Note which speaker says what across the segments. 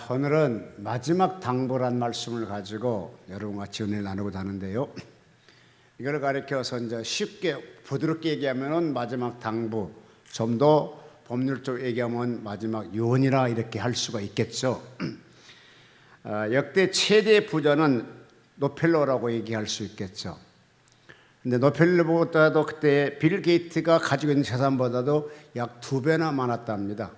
Speaker 1: 오늘은 마지막 당부란 말씀을 가지고 여러분과 은혜를 나누고자 하는데요. 이걸 가리켜서 이제 쉽게 부드럽게 얘기하면은 마지막 당부, 좀 더 법률적으로 얘기하면 마지막 유언이라 이렇게 할 수가 있겠죠. 역대 최대 부자는 노펠러라고 얘기할 수 있겠죠. 근데 노펠러보다도 그때 빌 게이트가 가지고 있는 재산보다도 약 2배나 많았답니다.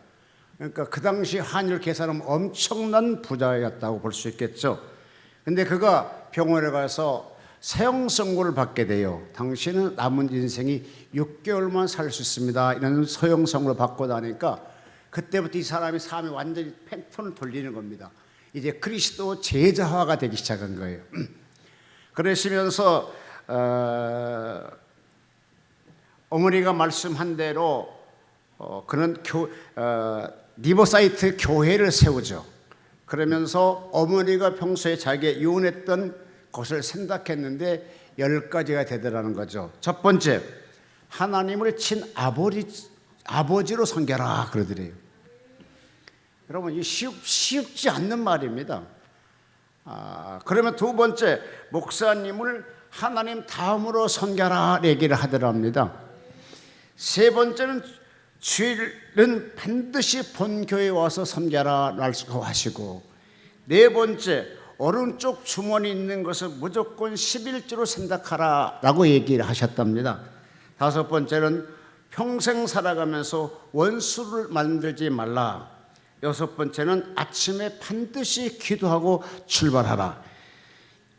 Speaker 1: 그러니까 그 당시 환율 계산하면 엄청난 부자였다고 볼 수 있겠죠. 근데 그가 병원에 가서 사형 선고를 받게 돼요. 당신은 남은 인생이 6개월만 살 수 있습니다. 이런 사형 선고를 받고 나니까 그때부터 이 사람이 삶이 완전히 팬톤을 돌리는 겁니다. 이제 그리스도 제자화가 되기 시작한 거예요. 그러시면서 어머니가 말씀한 대로 그는 리버사이트 교회를 세우죠. 그러면서 어머니가 평소에 자기가 이혼했던 것을 생각했는데 10가지가 되더라는 거죠. 첫 번째, 하나님을 친아버지로 섬겨라 그러더래요. 여러분, 이 쉽지 않는 말입니다. 그러면 두 번째, 목사님을 하나님 다음으로 섬겨라 얘기를 하더랍니다. 세 번째는 주일은 반드시 본교회에 와서 섬겨라 하시고, 네 번째, 오른쪽 주머니 있는 것을 무조건 11조로 생각하라 라고 얘기를 하셨답니다. 다섯 번째는 평생 살아가면서 원수를 만들지 말라. 여섯 번째는 아침에 반드시 기도하고 출발하라.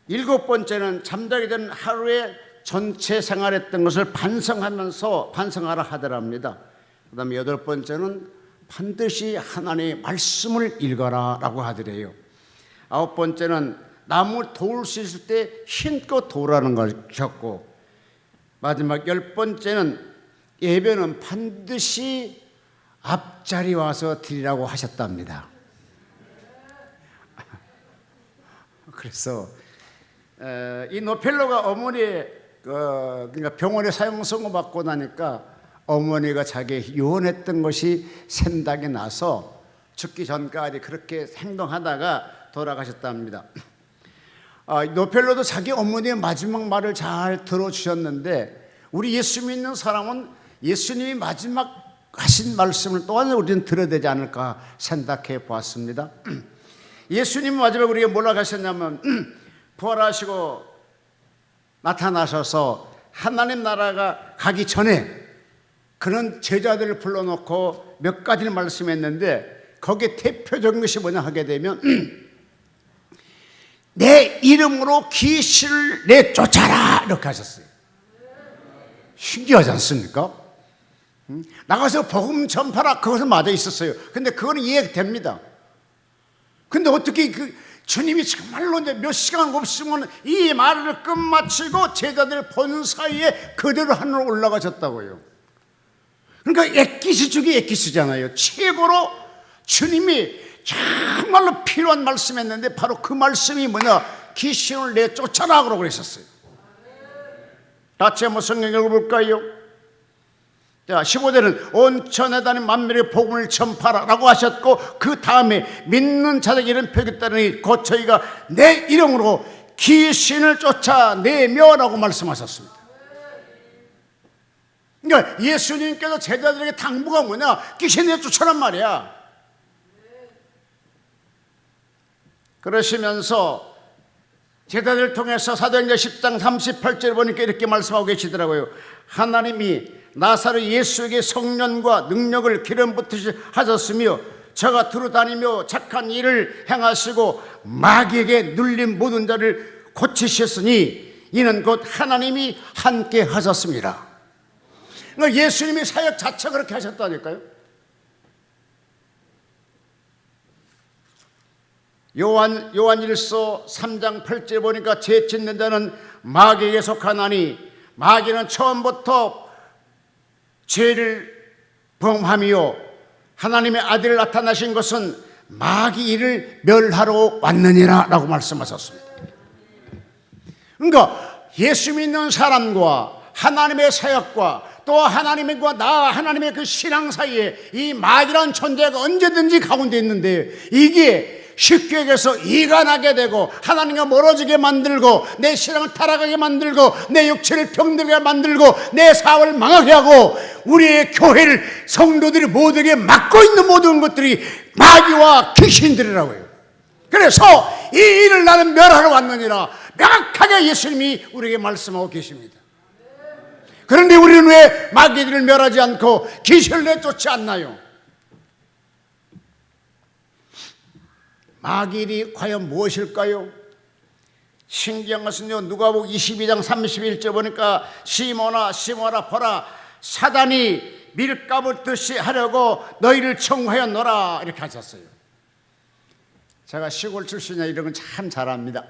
Speaker 1: 일곱 번째는 잠자기 전 하루에 전체 생활했던 것을 반성하라 하더랍니다. 그 다음에 여덟 번째는 반드시 하나님의 말씀을 읽어라 라고 하더래요. 아홉 번째는 남을 도울 수 있을 때 힘껏 도우라는 것이었고, 마지막 열 번째는 예배는 반드시 앞자리 와서 드리라고 하셨답니다. 그래서 이 노펠러가 어머니의 그러니까 병원에 사형 선고 받고 나니까 어머니가 자기 유언했던 것이 생각이 나서 죽기 전까지 그렇게 행동하다가 돌아가셨답니다. 노펠러도 자기 어머니의 마지막 말을 잘 들어주셨는데, 우리 예수 믿는 사람은 예수님이 마지막 하신 말씀을 또한 우리는 들어야 되지 않을까 생각해 보았습니다. 예수님 마지막에 우리가 뭐라 하셨냐면, 부활하시고 나타나셔서 하나님 나라가 가기 전에 그는 제자들을 불러놓고 몇 가지를 말씀했는데, 거기에 대표적인 것이 뭐냐 하게 되면 내 이름으로 귀신을 내쫓아라 이렇게 하셨어요. 신기하지 않습니까? 나가서 복음 전파라, 그것은 맞아 있었어요. 근데 그거는 이해됩니다. 근데 어떻게 주님이 정말로 이제 몇 시간 없으면 이 말을 끝마치고 제자들 본 사이에 그대로 하늘로 올라가셨다고요. 그러니까 엑기스 중에 엑기스잖아요. 최고로 주님이 정말로 필요한 말씀했는데 바로 그 말씀이 뭐냐, 귀신을 내쫓아라 그러고 그랬었어요. 같이 한번 성경 읽어볼까요? 자, 15절은 온 천에 다닌 만민의 복음을 전파라라고 하셨고, 그 다음에 믿는 자들에게 이런 표기 따르니 곧 저희가 내 이름으로 귀신을 쫓아내며라고 말씀하셨습니다. 그러니까 예수님께서 제자들에게 당부가 뭐냐, 귀신 내쫓아란 말이야. 그러시면서 제자들을 통해서 사도행전 10장 38절 보니까 이렇게 말씀하고 계시더라고요. 하나님이 나사로 예수에게 성령과 능력을 기름 붓듯이 하셨으며 저가 두루 다니며 착한 일을 행하시고 마귀에게 눌린 모든 자를 고치셨으니 이는 곧 하나님이 함께 하셨습니다. 그러니까 예수님이 사역 자체가 그렇게 하셨다니까요. 요한일서 3장 8절 보니까 죄 짓는 자는 마귀에게 속하나니 마귀는 처음부터 죄를 범하며 하나님의 아들 나타나신 것은 마귀 일을 멸하러 왔느니라 라고 말씀하셨습니다. 그러니까 예수 믿는 사람과 하나님의 사역과 또 하나님과 나 하나님의 그 신앙 사이에 이 마귀라는 존재가 언제든지 가운데 있는데, 이게 쉽게 얘기해서 이가 나게 되고 하나님과 멀어지게 만들고 내 신앙을 타락하게 만들고 내 육체를 병들게 만들고 내 사업을 망하게 하고 우리의 교회를 성도들이 모두에게 맡고 있는 모든 것들이 마귀와 귀신들이라고요. 그래서 이 일을 나는 멸하러 왔느니라 명확하게 예수님이 우리에게 말씀하고 계십니다. 그런데 우리는 왜 마귀들을 멸하지 않고 귀신을 내쫓지 않나요? 마귀들이 과연 무엇일까요? 신기한 것은요, 누가복음 22장 31절 보니까 시몬아 시몬아 보라, 사단이 밀가루 듯이 하려고 너희를 청하였노라 이렇게 하셨어요. 제가 시골 출신이라 이런 건 참 잘합니다.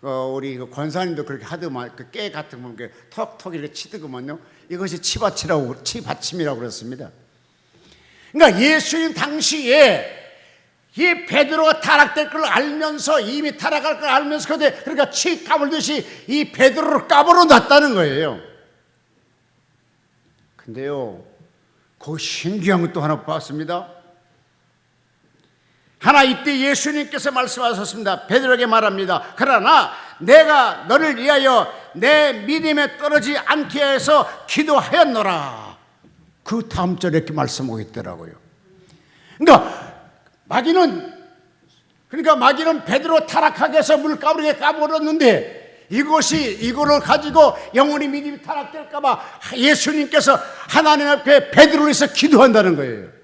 Speaker 1: 우리 권사님도 그렇게 하더만, 그 깨 같은 거 톡톡 이렇게 치더구만요. 이것이 치받침이라고 그랬습니다. 그러니까 예수님 당시에 이 베드로가 타락될 걸 알면서, 이미 타락할 걸 알면서, 그러니까 치 까불듯이 이 베드로를 까불어 놨다는 거예요. 근데요, 그 신기한 것도 하나 봤습니다. 하나 이때 예수님께서 말씀하셨습니다. 베드로에게 말합니다. 그러나 내가 너를 위하여 내 믿음에 떨어지지 않게 해서 기도하였노라. 그 다음 절에 이렇게 말씀하고 있더라고요. 그러니까 마귀는 베드로 타락하게 해서 물가루에 까불었는데, 이거를 가지고 영원히 믿음이 타락될까봐 예수님께서 하나님 앞에 베드로를 위해서 기도한다는 거예요.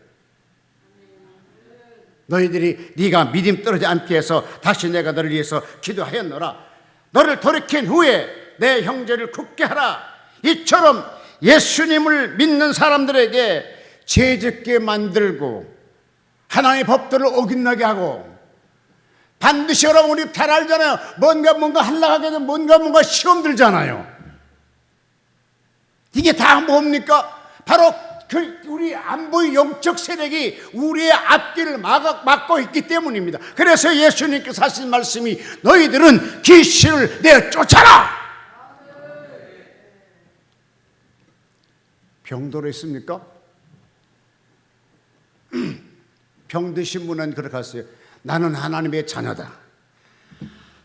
Speaker 1: 너희들이 네가 믿음 떨어지지 않게 해서 다시 내가 너를 위해서 기도하였노라. 너를 돌이킨 후에 내 형제를 굳게 하라. 이처럼 예수님을 믿는 사람들에게 죄짓게 만들고 하나님의 법도를 어긋나게 하고, 반드시 여러분 우리 잘 알잖아요. 뭔가 하려고 하게 되면 뭔가 시험 들잖아요. 이게 다 뭡니까? 바로 우리 안 보이는 영적 세력이 우리의 앞길을 막고 있기 때문입니다. 그래서 예수님께서 하신 말씀이 너희들은 귀신을 내쫓아라. 병들어 있습니까? 병드신 분은 그렇게 하세요. 나는 하나님의 자녀다.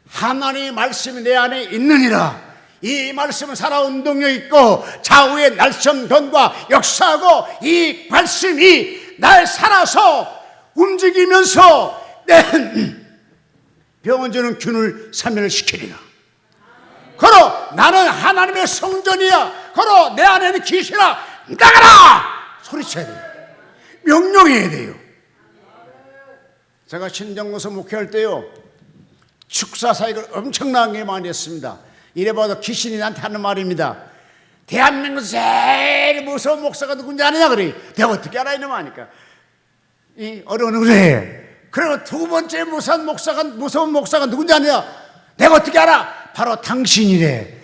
Speaker 1: 하나님의 말씀이 내 안에 있느니라. 이 말씀은 살아온 능력이 있고 좌우의 날성변과 역사하고 이 말씀이 날 살아서 움직이면서 내 병원 주는 균을 사면시키리라. 그러 나는 하나님의 성전이야. 그러 내 안에는 귀신아 나가라 소리쳐야 돼요. 명령해야 돼요. 제가 신정고서 목회할 때요, 축사 사역을 엄청나게 많이 했습니다. 이래봐도 귀신이 나한테 하는 말입니다. 대한민국에서 제일 무서운 목사가 누군지 아느냐 그래. 내가 어떻게 알아 이놈 하니까 이 어려운 그래. 그리고 두 번째 무서운 목사가 누군지 아느냐. 내가 어떻게 알아? 바로 당신이래.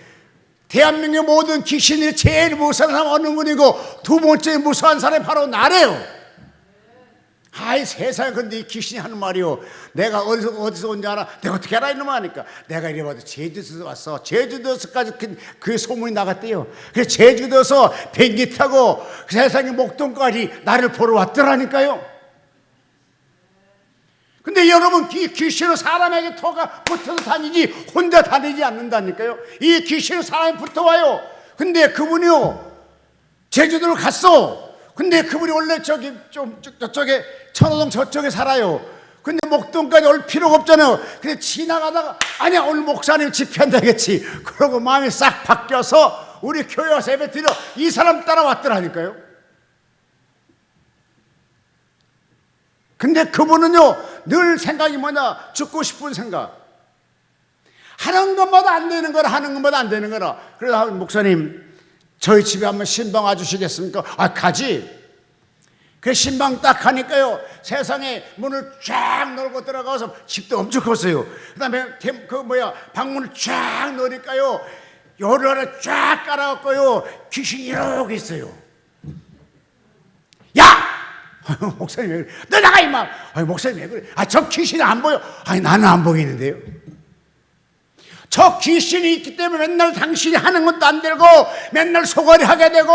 Speaker 1: 대한민국의 모든 귀신이 제일 무서운 사람 어느 분이고 두 번째 무서운 사람이 바로 나래요. 아이 세상에, 근데 이 귀신이 하는 말이요, 내가 어디서 온지 알아? 내가 어떻게 알아 이놈아 하니까, 내가 이래봐도 제주도에서 왔어. 제주도에서까지 그 소문이 나갔대요. 그래서 제주도에서 비행기 타고 세상의 목동까지 나를 보러 왔더라니까요. 근데 여러분, 이 귀신은 사람에게 붙어서 다니지 혼자 다니지 않는다니까요. 이 귀신은 사람에 붙어와요. 근데 그분이요, 제주도를 갔어. 근데 그분이 원래 저쪽에 천호동 저쪽에 살아요. 근데 목동까지 올 필요가 없잖아요. 근데 지나가다가 아니야 오늘 목사님 집회한다겠지. 그러고 마음이 싹 바뀌어서 우리 교회 와서 예배 드려 이 사람 따라왔더라니까요. 근데 그분은요 늘 생각이 뭐냐, 죽고 싶은 생각. 하는 것마다 안 되는 거라, 하는 것마다 안 되는 거라. 그래서 목사님 저희 집에 한번 신방 와주시겠습니까? 아 가지. 그 신방 딱 가니까요 세상에 문을 쫙 열고 들어가서 집도 엄청 컸어요. 그 다음에 방문을 쫙 넣으니까요 요를 하나 쫙 깔아갖고요 귀신이 이러고 있어요. 야! 목사님 왜 그래? 너 나가 임마! 아니 목사님 왜 그래? 아 저 귀신이 안 보여? 아니 나는 안 보이는데요. 저 귀신이 있기 때문에 맨날 당신이 하는 것도 안 되고 맨날 소갈이 하게 되고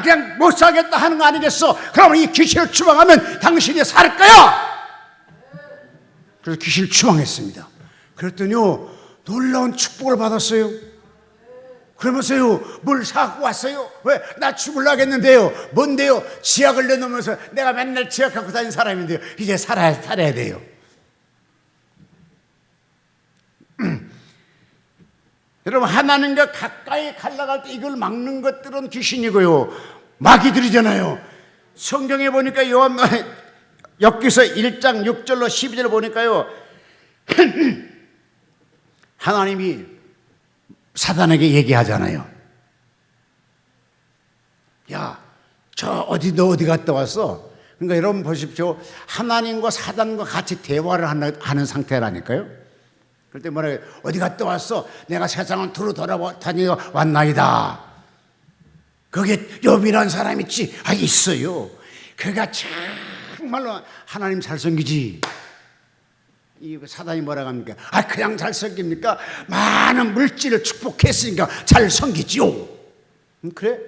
Speaker 1: 그냥 못 살겠다 하는 거 아니겠어? 그러면 이 귀신을 추방하면 당신이 살 거야. 그래서 귀신을 추방했습니다. 그랬더니요 놀라운 축복을 받았어요. 그러면서요 뭘 사고 왔어요? 왜? 나 죽으려겠는데요. 뭔데요? 지약을 내놓으면서 내가 맨날 지약 갖고 다니는 사람인데요 이제 살아야 돼요. 여러분 하나님과 가까이 갈라갈 때 이걸 막는 것들은 귀신이고요 마귀들이잖아요. 성경에 보니까 욥기서 1장 6절로 12절을 보니까요 하나님이 사단에게 얘기하잖아요. 야, 너 어디 갔다 왔어? 그러니까 여러분 보십시오. 하나님과 사단과 같이 대화를 하는 상태라니까요. 그럴 때 뭐라 해요? 어디 갔다 왔어? 내가 세상을 두루 돌아다니고 왔나이다. 거기에 욥이라는 사람 있지? 있어요. 그가 정말로 하나님 잘 섬기지. 이 사단이 뭐라고 합니까? 그냥 잘 섬깁니까? 많은 물질을 축복했으니까 잘 섬기지요. 그래?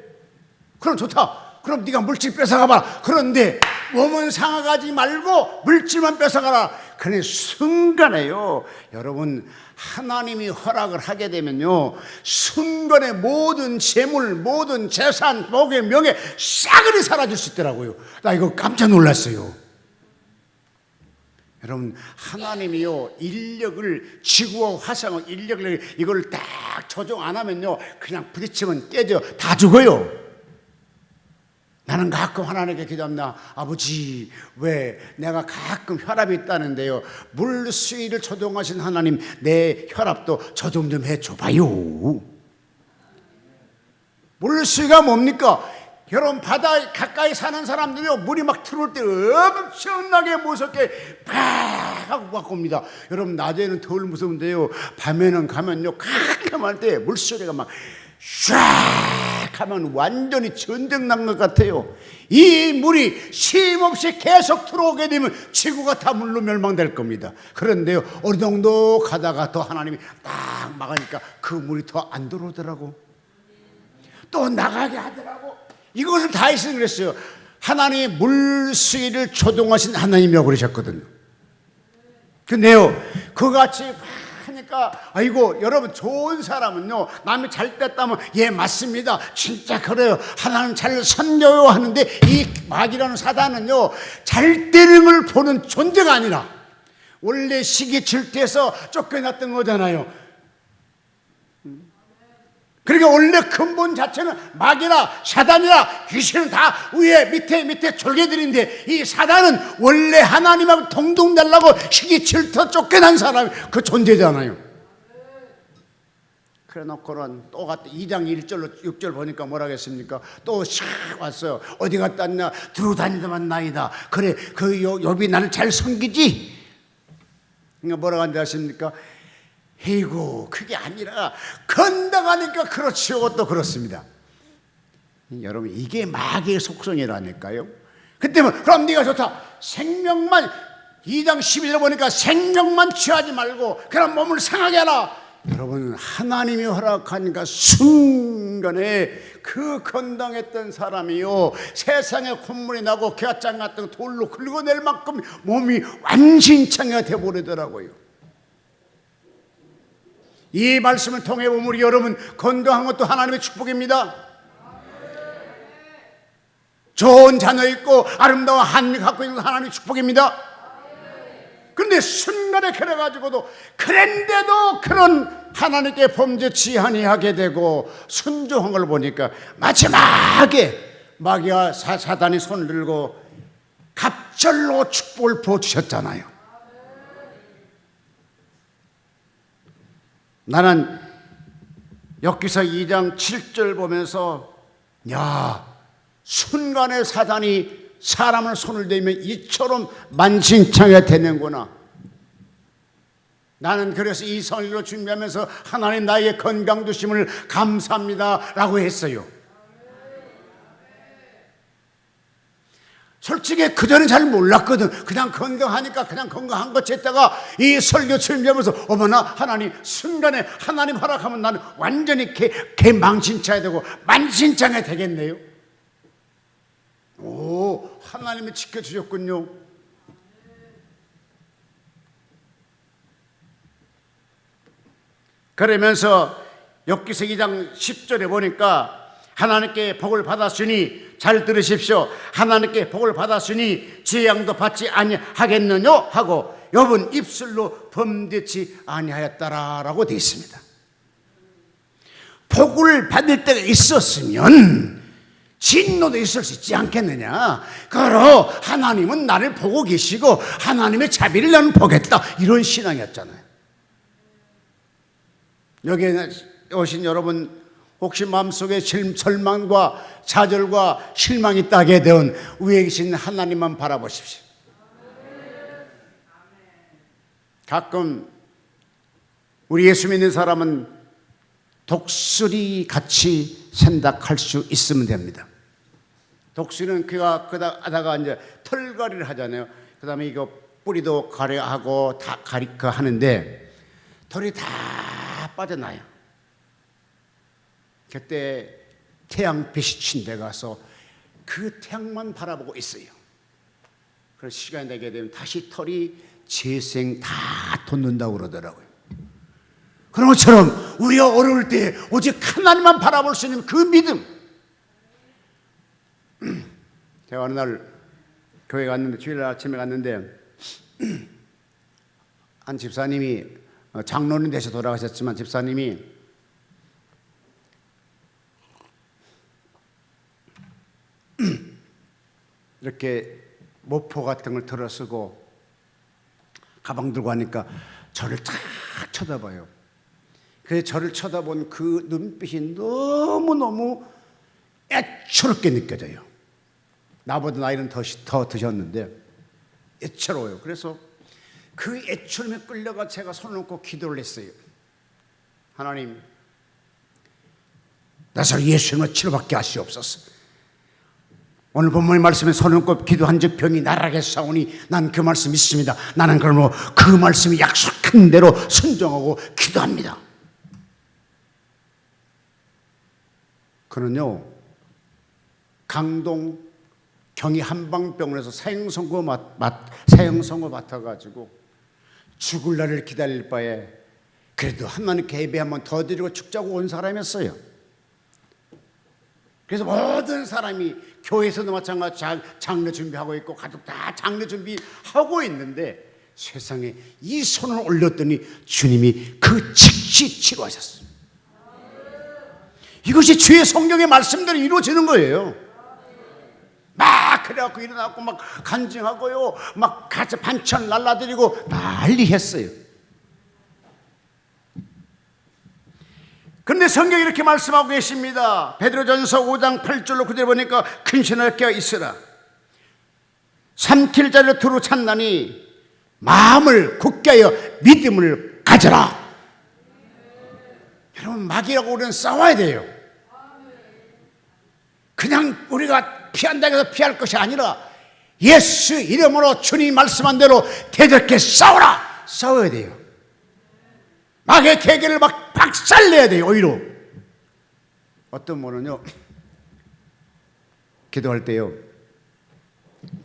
Speaker 1: 그럼 좋다. 그럼 네가 물질 뺏어가봐. 그런데 몸은 상하지 말고 물질만 뺏어가라. 그러니 순간에요 여러분 하나님이 허락을 하게 되면요 순간에 모든 재물 모든 재산 복의 명예 싸그리 사라질 수 있더라고요. 나 이거 깜짝 놀랐어요. 여러분 하나님이요 인력을 지구와 화성의 인력을 이걸 딱 조정 안 하면요 그냥 부딪히면 깨져 다 죽어요. 나는 가끔 하나님께 기도합니다. 아버지 왜 내가 가끔 혈압이 있다는데요 물 수위를 조정하신 하나님 내 혈압도 조정 좀 해줘봐요. 물 수위가 뭡니까? 여러분 바다 가까이 사는 사람들이요 물이 막 들어올 때 엄청나게 무섭게 팍 하고 막 옵니다. 여러분 낮에는 덜 무서운데요 밤에는 가면요 캄캄할 때 물소리가 막 샥 하면 완전히 전쟁 난 것 같아요. 이 물이 쉼없이 계속 들어오게 되면 지구가 다 물로 멸망될 겁니다. 그런데요 어느 정도 가다가 또 하나님이 딱 막으니까 그 물이 더 안 들어오더라고. 또 나가게 하더라고. 이것을 다 했으니 그랬어요. 하나님이 물수위를 조종하신 하나님이라고 그러셨거든요. 근데요 그같이 하니까 아이고 여러분 좋은 사람은요 남이 잘 됐다면 예 맞습니다 진짜 그래요 하나님 잘 섬겨요 하는데 이 마귀라는 사단은요 잘 되는 걸 보는 존재가 아니라 원래 시기 질투해서 쫓겨났던 거잖아요. 그러니까 원래 근본 자체는 마귀나 사단이나 귀신은 다 위에 밑에 졸개들인데 이 사단은 원래 하나님하고 동등되려고 시기 질투 쫓겨난 사람이 그 존재잖아요. 그래 놓고는 또 갔다 2장 1절로 6절 보니까 뭐라 하겠습니까? 또 샥 왔어요. 어디 갔다 왔냐? 두루 다니더만 나이다. 그래 그 욥이 나를 잘 섬기지. 그러니까 뭐라고 한다 하십니까? 에이구 그게 아니라 건강하니까 그렇지요. 또 그렇습니다. 여러분 이게 마귀의 속성이라니까요. 그때면 그럼 네가 좋다 생명만 2장 12절 보니까 생명만 취하지 말고 그럼 몸을 상하게 하라. 여러분 하나님이 허락하니까 순간에 그 건강했던 사람이요 세상에 콧물이 나고 ඝ장 같은 돌로 긁어낼 만큼 몸이 완신창이가 되어버리더라고요. 이 말씀을 통해 보면 우리 여러분 건강한 것도 하나님의 축복입니다. 좋은 자녀 있고 아름다운 한미 갖고 있는 하나님의 축복입니다. 그런데 순간에 그래가지고도 그런데도 그런 하나님께 범죄치 아니하게 되고 순종한 걸 보니까 마지막에 마귀와 사단이 손을 들고 갑절로 축복을 부어주셨잖아요. 나는 욥기서 2장 7절 보면서 야 순간에 사단이 사람을 손을 대면 이처럼 만신창이가 되는구나. 나는 그래서 이 설교를 준비하면서 하나님 나에게 건강 주심을 감사합니다 라고 했어요. 솔직히 그전엔 잘 몰랐거든. 그냥 건강하니까 그냥 건강한 것 했다가 이 설교 준비하면서 어머나 하나님 순간에 하나님 허락하면 나는 완전히 개망신차야 되고 만신창이 되겠네요. 오, 하나님이 지켜주셨군요. 그러면서 욥기서 2장 10절에 보니까 하나님께 복을 받았으니 잘 들으십시오. 하나님께 복을 받았으니 재앙도 받지 아니하겠느냐 하고 욥은 입술로 범죄치 아니하였다라고 되어 있습니다. 복을 받을 때가 있었으면 진노도 있을 수 있지 않겠느냐. 그러 하나님은 나를 보고 계시고 하나님의 자비를 나는 보겠다, 이런 신앙이었잖아요. 여기에 오신 여러분, 혹시 마음속에 절망과 좌절과 실망이 있다게 되면 위에 계신 하나님만 바라보십시오. 가끔 우리 예수 믿는 사람은 독수리 같이 생각할 수 있으면 됩니다. 독수리는 그가 하다가 이제 털갈이를 하잖아요. 그 다음에 이거 뿌리도 가려하고 다 가리켜 하는데 털이 다 빠져나요. 그때 태양빛이 친 데 가서 그 태양만 바라보고 있어요. 그래서 시간이 되게 되면 다시 털이 재생 다 돋는다고 그러더라고요. 그런 것처럼 우리가 어려울 때 오직 하나님만 바라볼 수 있는 그 믿음. 제가 어느 날 교회 갔는데, 주일 아침에 갔는데 한 집사님이 장로님 되셔 돌아가셨지만 집사님이 이렇게 모포 같은 걸 들어쓰고 가방 들고 하니까 저를 탁 쳐다봐요. 그래서 저를 쳐다본 그 눈빛이 너무너무 애처롭게 느껴져요. 나보다 나이는 더 드셨는데 애처로워요. 그래서 그 애처럼에 끌려가 제가 손을 얹고 기도를 했어요. 하나님, 나서 예수님을 치료받게 하시옵소서. 오늘 본문의 말씀에 손을 얹고 기도한 즉 병이 나라겠사오니 난 그 말씀 믿습니다. 나는 그러므로 그 말씀이 약속한 대로 순종하고 기도합니다. 그는요, 강동 경희 한방병원에서 사형선고 맡아가지고 죽을 날을 기다릴 바에 그래도 하나님께 예배 한번 더 드리고 죽자고 온 사람이었어요. 그래서 모든 사람이 교회에서도 마찬가지 장례 준비하고 있고 가족 다 장례 준비하고 있는데 세상에 이 손을 올렸더니 주님이 그 즉시 치료하셨어요. 이것이 주의 성경의 말씀대로 이루어지는 거예요. 막 그래갖고 일어나고 막 간증하고요, 막 가서 반찬 날라드리고 난리했어요. 그런데 성경이 이렇게 말씀하고 계십니다. 베드로전서 5장 8절로 그대로 보니까 근신할 게 있으라. 삼킬 자를 두루 찾나니 마음을 굳게 하여 믿음을 가져라. 여러분, 마귀라고 우리는 싸워야 돼요. 그냥 우리가 피한다고 해서 피할 것이 아니라 예수 이름으로 주님이 말씀한 대로 대적해 싸워라. 싸워야 돼요. 마귀의 계계를 막 박살내야 돼요. 오히려 어떤 분은요, 기도할 때요,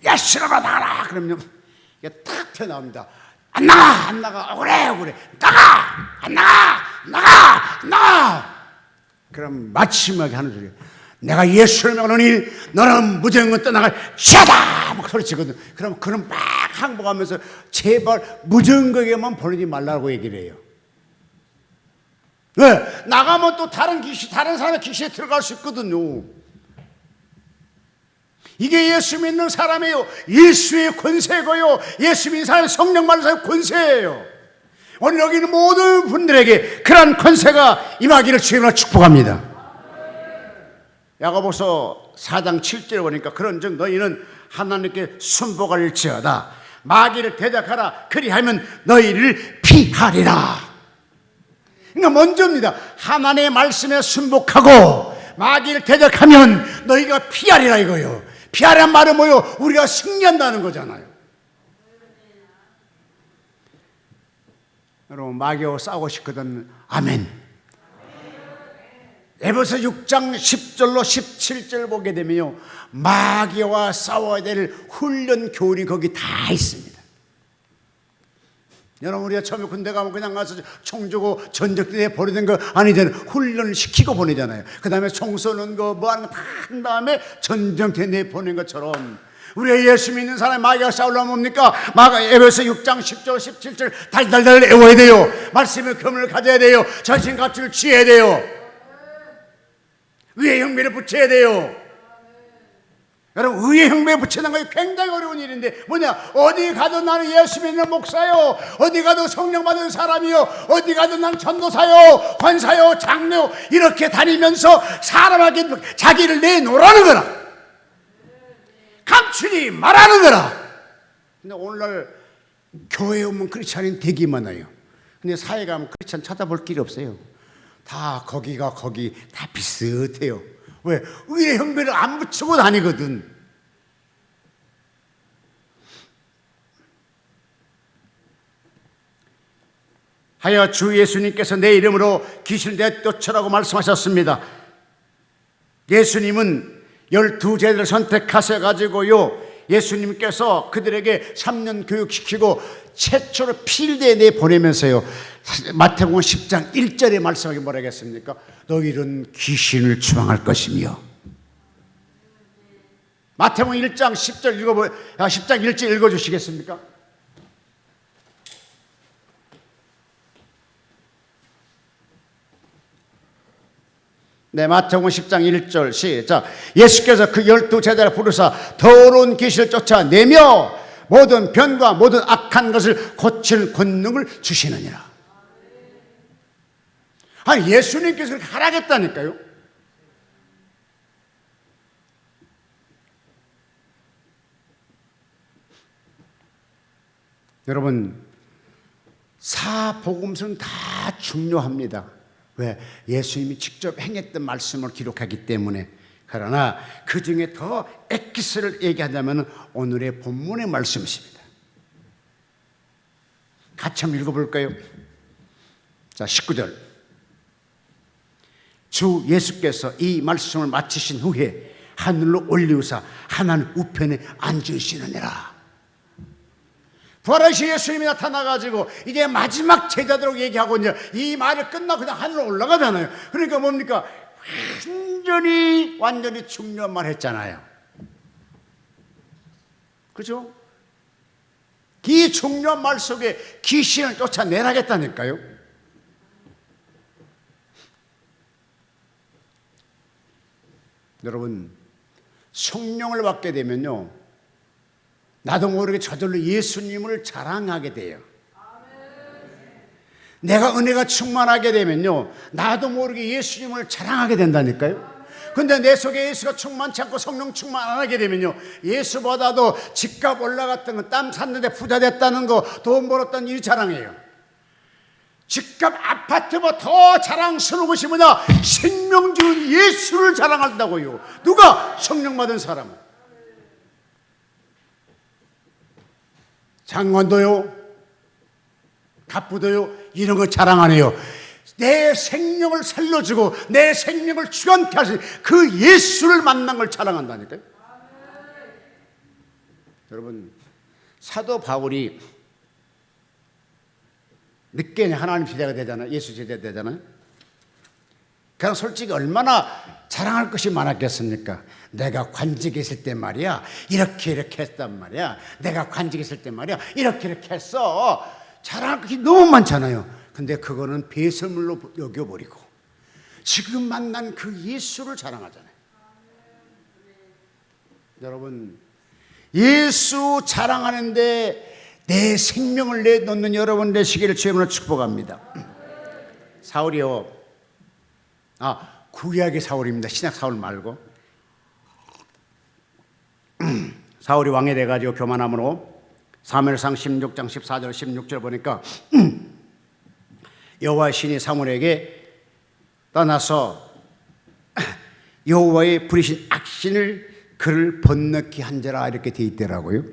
Speaker 1: 예수님으로 나가라 그러면 이게 탁 튀어나옵니다. 안 나가, 안 나가, 억울해, 나가, 안 나가. 그럼 마지막에 하는 소리예요. 내가 예수를 명하노니 너는 무정은 떠나갈 자다, 막 소리치거든. 그럼 그는 막 항복하면서 제발 무정거에만 보내지 말라고 얘기를 해요. 왜? 나가면 또 다른 사람의 귀신에 들어갈 수 있거든요. 이게 예수 믿는 사람이에요. 예수의 권세고요, 예수 믿는 사람의 성령 받는 사람의 권세예요. 오늘 여기 있는 모든 분들에게 그러한 권세가 임하기를 주님으로 축복합니다. 야고보서 4장 7절에 보니까 그런즉 너희는 하나님께 순복할지어다. 마귀를 대적하라. 그리하면 너희를 피하리라. 그러니까 먼저입니다. 하나님의 말씀에 순복하고 마귀를 대적하면 너희가 피하리라 이거예요. 피하란 말은 뭐요? 우리가 승리한다는 거잖아요. 여러분, 마귀하고 싸우고 싶거든. 아멘. 에베소 6장 10절로 17절 보게 되면요, 마귀와 싸워야 될 훈련 교훈이 거기 다 있습니다. 여러분, 우리가 처음에 군대 가면 그냥 가서 총 주고 전적대에 보내는 거 아니잖아요. 훈련을 시키고 보내잖아요. 그 다음에 총 쏘는 거 뭐 하는 거 다 한 다음에 전적대에 보낸 것처럼, 우리가 예수 믿는 사람이 마귀와 싸우려면 뭡니까? 에베소 6장 10절 17절 달달달 외워야 돼요. 말씀의 검을 가져야 돼요. 전신갑주를 취해야 돼요. 의의 형배를 붙여야 돼요. 여러분, 의의 형배에 붙이는 것이 굉장히 어려운 일인데, 뭐냐? 어디 가도 나는 예수 믿는 목사요, 어디 가도 성령 받은 사람이요, 어디 가도 나는 전도사요, 권사요, 장로요, 이렇게 다니면서 사람에게 자기를 내놓으라는 거라, 감추지 말라는 거라. 근데 오늘날 교회에 오면 크리스찬이 되게 많아요. 근데 사회 가면 크리스찬 찾아볼 길이 없어요. 다 거기가 거기 다 비슷해요. 왜? 의의 형배를 안 붙이고 다니거든. 하여 주 예수님께서 내 이름으로 귀신을 내쫓으라고 말씀하셨습니다. 예수님은 12제자를 선택하셔가지고요, 예수님께서 그들에게 3년 교육시키고 최초로 필드에 내보내면서요, 마태복음 10장 1절에 말씀하기 뭐라 하겠습니까? 너희는 귀신을 추방할 것이며. 마태복음 1장 10절 10장 1절 읽어주시겠습니까? 네, 마태복음 10장 1절 시작. 예수께서 그 12제자를 부르사 더러운 귀신을 쫓아내며 모든 병과 모든 악한 것을 고칠 권능을 주시느니라. 아니, 예수님께서 그렇게 하라겠다니까요. 여러분, 사복음서는 다 중요합니다. 왜? 예수님이 직접 행했던 말씀을 기록하기 때문에. 그러나 그 중에 더 엑기스를 얘기하자면 오늘의 본문의 말씀이십니다. 같이 한번 읽어볼까요? 자, 19절. 주 예수께서 이 말씀을 마치신 후에 하늘로 올리우사 하나님 우편에 앉으시느니라. 부활하신 예수님이 나타나가지고 이제 마지막 제자들하고 얘기하고 이제 이 말을 끝나고 그냥 하늘로 올라가잖아요. 그러니까 뭡니까? 완전히 중요한 말 했잖아요. 그죠? 이 중요한 말 속에 귀신을 쫓아내라겠다니까요. 여러분, 성령을 받게 되면요, 나도 모르게 저절로 예수님을 자랑하게 돼요. 내가 은혜가 충만하게 되면요, 나도 모르게 예수님을 자랑하게 된다니까요. 근데 내 속에 예수가 충만치 않고 성령 충만 안 하게 되면요, 예수보다도 집값 올라갔던 거, 땅 샀는데 부자 됐다는 거, 돈 벌었다는 일 자랑해요. 집값 아파트보다 더 자랑스러운 것이 뭐냐? 생명 주는 예수를 자랑한다고요. 누가? 성령 받은 사람은. 장관도요, 갑부도요, 이런 거 자랑 안 해요. 내 생명을 살려주고 내 생명을 주관케 하신 그 예수를 만난 걸 자랑한다니까요. 여러분, 사도 바울이 늦게 하나님 제자가 되잖아요. 예수 제자 되잖아요. 그냥 솔직히 얼마나 자랑할 것이 많았겠습니까? 내가 관직에 있을 때 말이야 이렇게 했단 말이야. 내가 관직에 있을 때 말이야 이렇게 했어. 자랑할 것이 너무 많잖아요. 근데 그거는 배설물로 여겨버리고 지금 만난 그 예수를 자랑하잖아요. 여러분, 예수 자랑하는데 내 생명을 내놓는 여러분 되시기를 주님으로 축복합니다. 사울이요, 구약의 사울입니다. 신약 사울 말고. 사울이 왕이 돼가지고 교만함으로 사무엘상 16장 14절 16절 보니까 여호와의 신이 사무엘에게 떠나서 여호와의 부리신 악신을 그를 번넣게 한지라 이렇게 돼 있더라고요.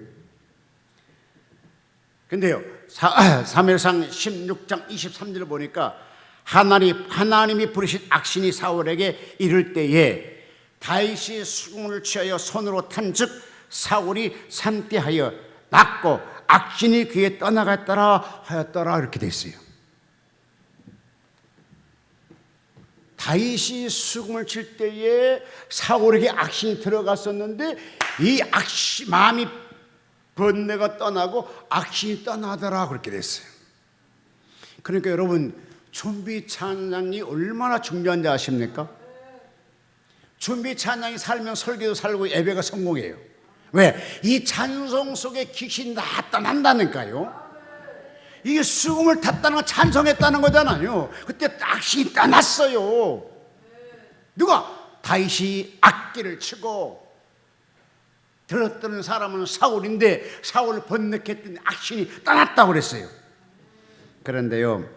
Speaker 1: 근데요, 사무엘상 16장 23절을 보니까 하나님이 부르신 악신이 사울에게 이를 때에 다윗이 수금을 취하여 손으로 탄즉 사울이 산띠하여 낫고 악신이 그에 떠나갔더라 하였더라 이렇게 돼 있어요. 다윗이 수금을 칠 때에 사울에게 악신이 들어갔었는데 이 악신 마음이 번뇌가 떠나고 악신이 떠나더라 그렇게 됐어요. 그러니까 여러분 준비 찬양이 얼마나 중요한지 아십니까? 준비 찬양이 살면 설교도 살고 예배가 성공해요. 왜? 이 찬송 속에 귀신이 다 떠난다니까요. 이게 수금을 탔다는 건 찬송했다는 거잖아요. 그때 악신이 떠났어요. 누가? 다윗이 악기를 치고 들었던 사람은 사울인데 사울을 번넣했더니 악신이 떠났다고 그랬어요. 그런데요,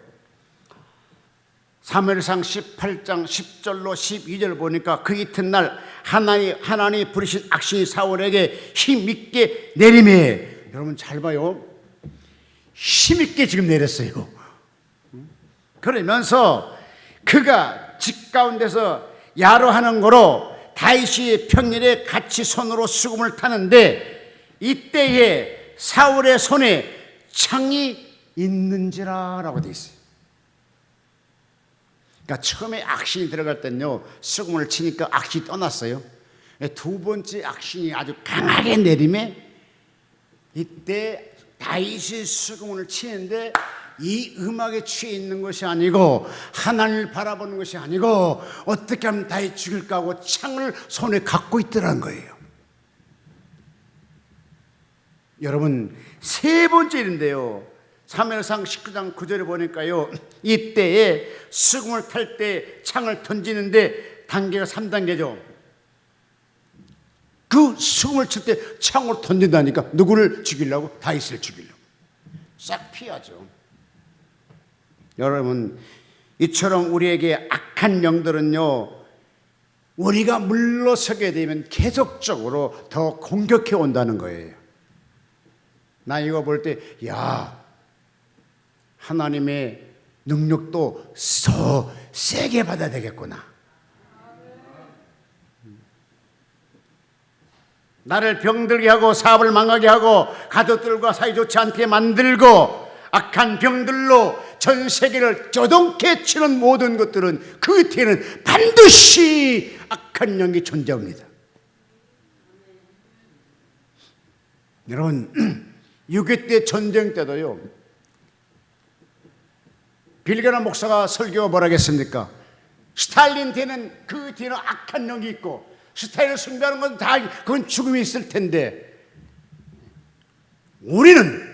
Speaker 1: 사무엘상 18장 10절로 12절 보니까 그 이튿날 하나님이 부르신 악신이 사울에게 힘있게 내리매, 여러분 잘 봐요, 힘있게 지금 내렸어요. 그러면서 그가 집 가운데서 야로하는 거로 다윗이 평일에 같이 손으로 수금을 타는데 이때에 사울의 손에 창이 있는지라 라고 되어 있어요. 그러니까 처음에 악신이 들어갈 때는요, 수금을 치니까 악신이 떠났어요. 두 번째 악신이 아주 강하게 내림에 이때 다윗이 수금을 치는데 이 음악에 취해 있는 것이 아니고 하나님을 바라보는 것이 아니고 어떻게 하면 다윗 죽일까 하고 창을 손에 갖고 있더란 거예요. 여러분 세 번째 일인데요, 사무엘상 19장 9절에 보니까요, 이때에 수금을 탈 때 창을 던지는데 단계가 3단계죠. 그 수금을 칠 때 창으로 던진다니까 누구를 죽이려고? 다윗을 죽이려고. 싹 피하죠. 여러분 이처럼 우리에게 악한 영들은요, 우리가 물러서게 되면 계속적으로 더 공격해 온다는 거예요. 나 이거 볼 때 야, 하나님의 능력도 더 세게 받아야 되겠구나. 나를 병들게 하고 사업을 망하게 하고 가족들과 사이 좋지 않게 만들고 악한 병들로 전 세계를 쪼동케 치는 모든 것들은 그 뒤에는 반드시 악한 영이 존재합니다. 여러분 6.25 전쟁 때도요, 빌게나 목사가 설교가 뭐라겠습니까? 스탈린 뒤에는 그 뒤에는 악한 영이 있고 스탈린을 숭배하는 건 다 그건 죽음이 있을 텐데 우리는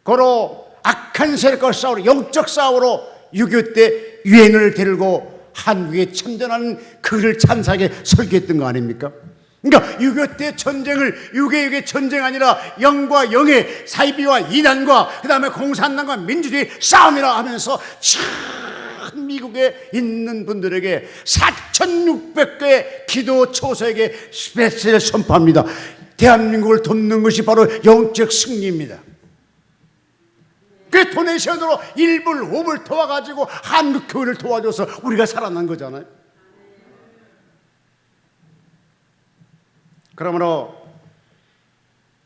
Speaker 1: 고로 악한 세력과 싸우러 영적 싸우러 6.25 때 유행을 데리고 한국에 참전하는 그를 찬사하게 설교했던 거 아닙니까? 그러니까 6.25 때 전쟁을 6.25의 전쟁 아니라 영과 영의 사이비와 이단과 그 다음에 공산당과 민주주의 싸움이라 하면서 참 미국에 있는 분들에게 4,600개의 기도 초소에게 스페셜을 선포합니다. 대한민국을 돕는 것이 바로 영적 승리입니다. 그 도네이션으로 1불 5불 도와가지고 한국 교회를 도와줘서 우리가 살아난 거잖아요. 그러므로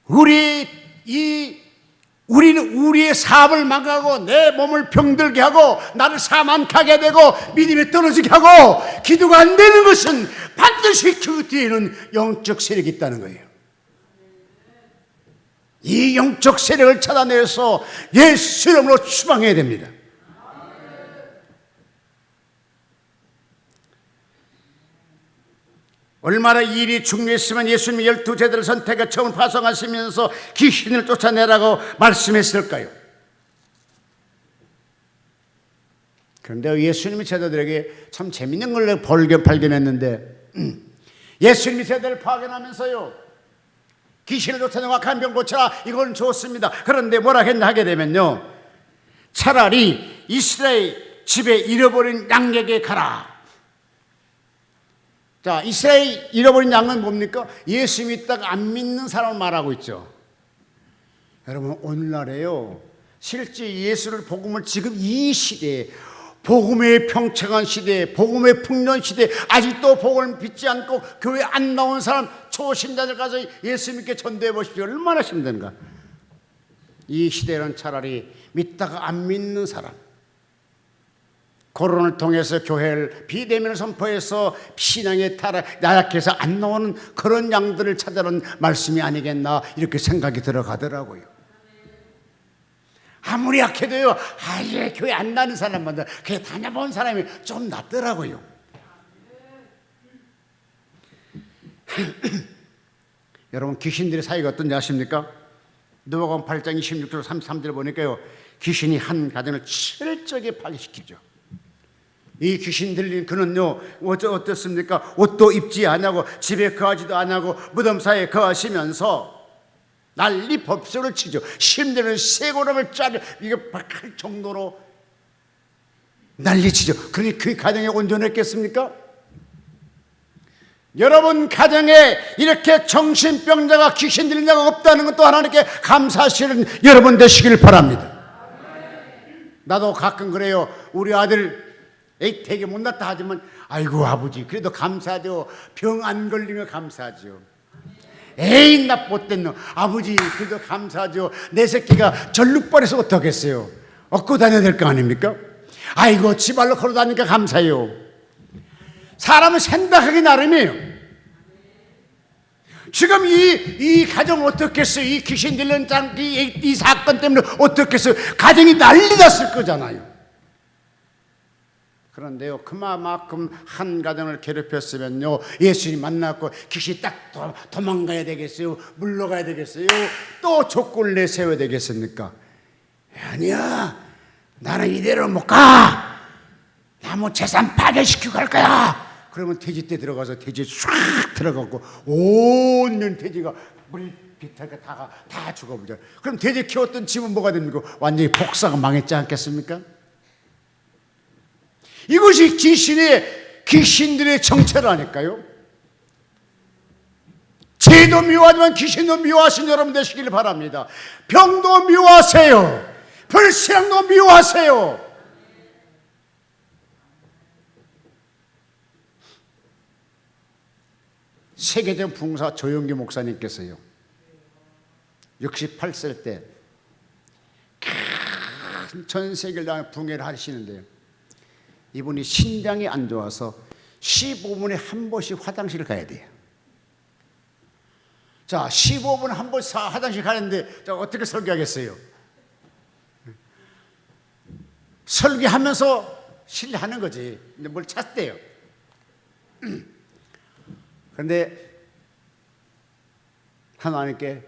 Speaker 1: 우리는 우리의 사업을 망하고 내 몸을 병들게 하고 나를 사망하게 되고 믿음이 떨어지게 하고 기도가 안 되는 것은 반드시 그 뒤에는 영적 세력이 있다는 거예요. 이 영적 세력을 찾아내서 예수 이름으로 추방해야 됩니다. 얼마나 일이 중요했으면 예수님이 12제자를 선택해 처음 파송하시면서 귀신을 쫓아내라고 말씀했을까요? 그런데 예수님이 제자들에게 참 재밌는 걸 발견했는데 예수님이 제자들을 파견하면서요, 귀신을 쫓아내고 악한 병 고쳐라, 이건 좋습니다. 그런데 뭐라 했나 하게 되면요, 차라리 이스라엘 집에 잃어버린 양에게 가라. 자, 이스라엘 잃어버린 양은 뭡니까? 예수 믿다가 안 믿는 사람을 말하고 있죠. 여러분, 오늘날에요, 실제 예수를, 복음을 지금 이 시대에, 복음의 평창한 시대에, 복음의 풍년 시대에 아직도 복음을 믿지 않고 교회 안 나온 사람, 초신자들 가서 예수 믿게 전도해 보십시오. 얼마나 힘든가. 이 시대는 차라리 믿다가 안 믿는 사람, 거론을 통해서 교회를 비대면을 선포해서 신앙에 나약해서 안 나오는 그런 양들을 찾아는 말씀이 아니겠나, 이렇게 생각이 들어가더라고요. 아무리 약해도요, 아예 교회 안 나는 사람보다 교회 다녀본 사람이 좀 낫더라고요. 여러분, 귀신들의 사이가 어떤지 아십니까? 누가복음 8장 26절 33절 보니까요, 귀신이 한 가정을 철저하게 파괴시키죠. 이 귀신 들린 그는요, 어떻습니까? 옷도 입지 아니하고 집에 거하지도 아니하고 무덤 사이에 거하시면서 난리 법석을 치죠. 심지어는 쇠고랑을 짜려 이게 박할 정도로 난리치죠. 그러니 그 가정에 온전했겠습니까? 여러분 가정에 이렇게 정신병자가, 귀신 들린 자가 없다는 것도 하나님께 감사하시는 여러분 되시길 바랍니다. 나도 가끔 그래요. 우리 아들 되게 못났다 하지만 아이고 아버지 그래도 감사하죠. 병 안 걸리면 감사하죠. 에이 나 못된 놈, 아버지 그래도 감사하죠. 내 새끼가 전룩벌에서 어떡겠어요. 얻고 다녀야 될 거 아닙니까? 아이고 지발로 걸어 다니니까 감사해요. 사람은 생각하기 나름이에요. 지금 이 가정 어떻겠어요? 이 귀신 들린 이 사건 때문에 어떻겠어요? 가정이 난리 났을 거잖아요. 그런데요, 그만큼 한 가정을 괴롭혔으면요, 예수님 만났고 귀신이 딱 도망가야 되겠어요? 물러가야 되겠어요? 또 족골 내세워야 되겠습니까? 아니야, 나는 이대로 못 가. 나 뭐 재산 파괴시키고 갈 거야. 그러면 돼지 때 들어가서 돼지 쫙 들어가고 온 돼지가 물 비탈까 다 죽어버려. 그럼 돼지 키웠던 집은 뭐가 됩니까? 완전히 복사가 망했지 않겠습니까? 이것이 귀신들의 정체라니까요. 죄도 미워하지만 귀신도 미워하신 여러분 되시길 바랍니다. 병도 미워하세요. 불신앙도 미워하세요. 세계적 풍사 조영기 목사님께서요, 68세 때 큰 전 세계를 향해 붕괴를 하시는데요, 이분이 신장이 안 좋아서 15분에 한 번씩 화장실을 가야 돼요. 자, 15분에 한 번씩 화장실 가는데 자, 어떻게 설교하겠어요? 설교하면서 실례하는 거지. 근데 뭘 찾대요. 그런데 하나님께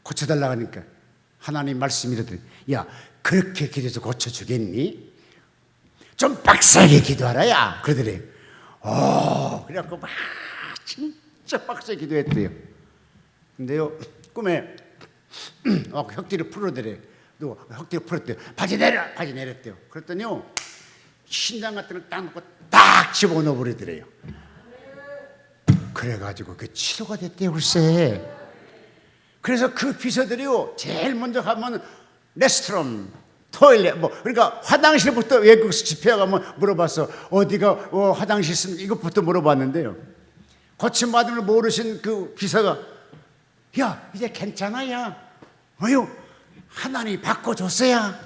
Speaker 1: 고쳐달라고 하니까 하나님 말씀이 이러더니, 야 그렇게 기도해서 고쳐주겠니? 좀 빡세게 기도하라야. 그러더래요. 그래갖고 막 진짜 빡세게 기도했대요. 근데요, 꿈에 혁띠를 풀어더래요. 또 혁띠를 풀었대요. 바지 내려! 바지 내렸대요. 그랬더니요, 신장 같은 걸 딱 놓고 딱 집어넣어 버리더래요. 그래가지고 그 치료가 됐대요, 글쎄. 그래서 그 비서들이요, 제일 먼저 가면 레스트룸, 토일렛, 그러니까 화장실부터 외국에서 집회 가면 물어봤어. 어디가 화장실 있으면 이것부터 물어봤는데요, 고침받음을 모르신 그 비서가, 야 이제 괜찮아. 야 뭐요? 하나님이 바꿔줬어야.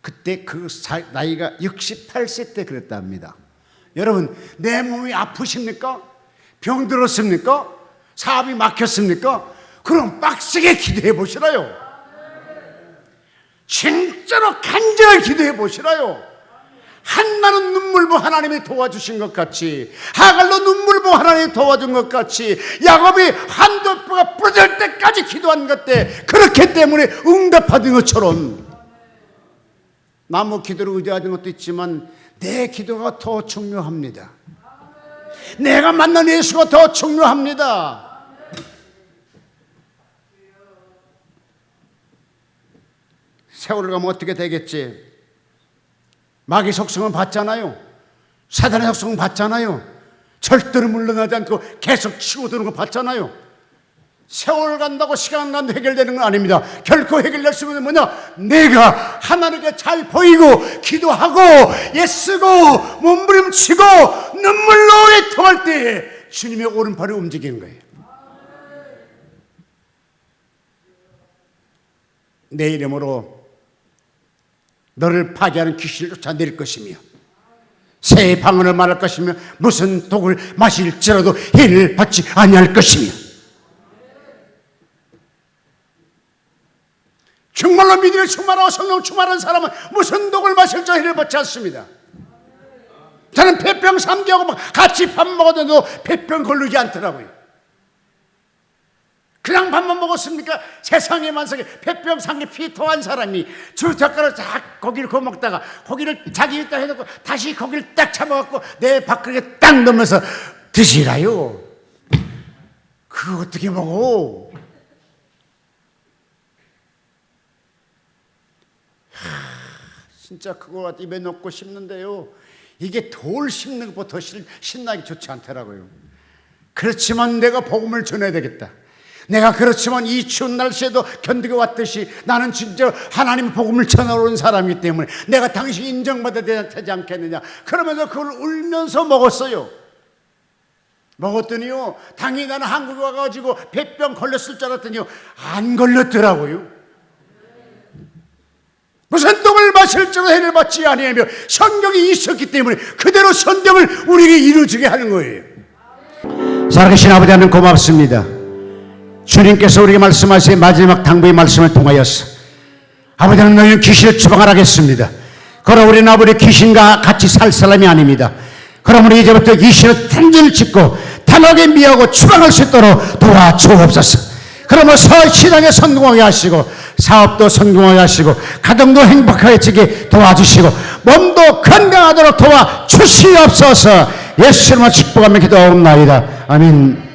Speaker 1: 그때 그 나이가 68세 때 그랬답니다. 여러분, 내 몸이 아프십니까? 병들었습니까? 사업이 막혔습니까? 그럼 빡세게 기도해 보시라요. 진짜로 간절히 기도해 보시라요. 한나는 눈물 보고 하나님이 도와주신 것 같이, 하갈로 눈물 보고 하나님이 도와준 것 같이, 야곱이 한도뼈가 부러질 때까지 기도한 것 때 그렇기 때문에 응답받은 것처럼, 나무 기도를 의지하는 것도 있지만 내 기도가 더 중요합니다. 내가 만난 예수가 더 중요합니다. 세월을 가면 어떻게 되겠지? 마귀 속성은 봤잖아요. 사단의 속성은 봤잖아요. 절대로 물러나지 않고 계속 치고 드는 거 봤잖아요. 세월 간다고 시간 간다고 해결되는 건 아닙니다. 결코 해결될 수 있는 뭐냐? 내가 하나님께 잘 보이고 기도하고 애쓰고 몸부림치고 눈물로 애통할 때 주님의 오른팔이 움직이는 거예요. 내 이름으로 너를 파괴하는 귀신을 쫓아내릴 것이며 새 방언을 말할 것이며 무슨 독을 마실지라도 해를 받지 아니할 것이며 정말로 믿음에 충만하고 성령 충만한 사람은 무슨 독을 마실지 해를 받지 않습니다. 저는 폐병 3개하고 같이 밥 먹어도 폐병 걸리지 않더라고요. 그냥 밥만 먹었습니까? 세상의 만성에 폐병 상에 피토한 사람이 주젓가락 쫙 고기를 구워 먹다가 고기를 자기 위에다 해놓고 다시 고기를 딱 잡아갖고 내 밥그릇에 딱 넣으면서 드시라요. 그거 어떻게 먹어? 진짜 그거 입에 넣고 씹는데요, 이게 돌 씹는 것보다 더 신나기 좋지 않더라고요. 그렇지만 내가 복음을 전해야 되겠다. 내가 그렇지만 이 추운 날씨에도 견디고 왔듯이 나는 진짜 하나님 복음을 전하러 사람이기 때문에 내가 당신 인정받아야 되지 않겠느냐. 그러면서 그걸 울면서 먹었어요. 먹었더니요, 당연히 나는 한국에 와가지고 폐병 걸렸을 줄 알았더니요, 안 걸렸더라고요. 무슨 독을 마실 줄로 해를 받지 아니하며 성경이 있었기 때문에 그대로 성경을 우리에게 이루어지게 하는 거예요. 살아계신 아버지 하나님 고맙습니다. 주님께서 우리에게 말씀하신 마지막 당부의 말씀을 통하여서 아버지 하나님 너희는 귀신을 추방하라겠습니다. 그러나 우리는 아버지 귀신과 같이 살 사람이 아닙니다. 그럼 우리 이제부터 귀신을 단죄를 짓고 단호하게 미하고 추방할 수 있도록 도와주옵소서. 그러면서 신앙에 성공하게 하시고 사업도 성공하게 하시고 가정도 행복하게 지게 도와주시고 몸도 건강하도록 도와주시옵소서. 예수님을 축복하며 기도하옵나이다. 아멘.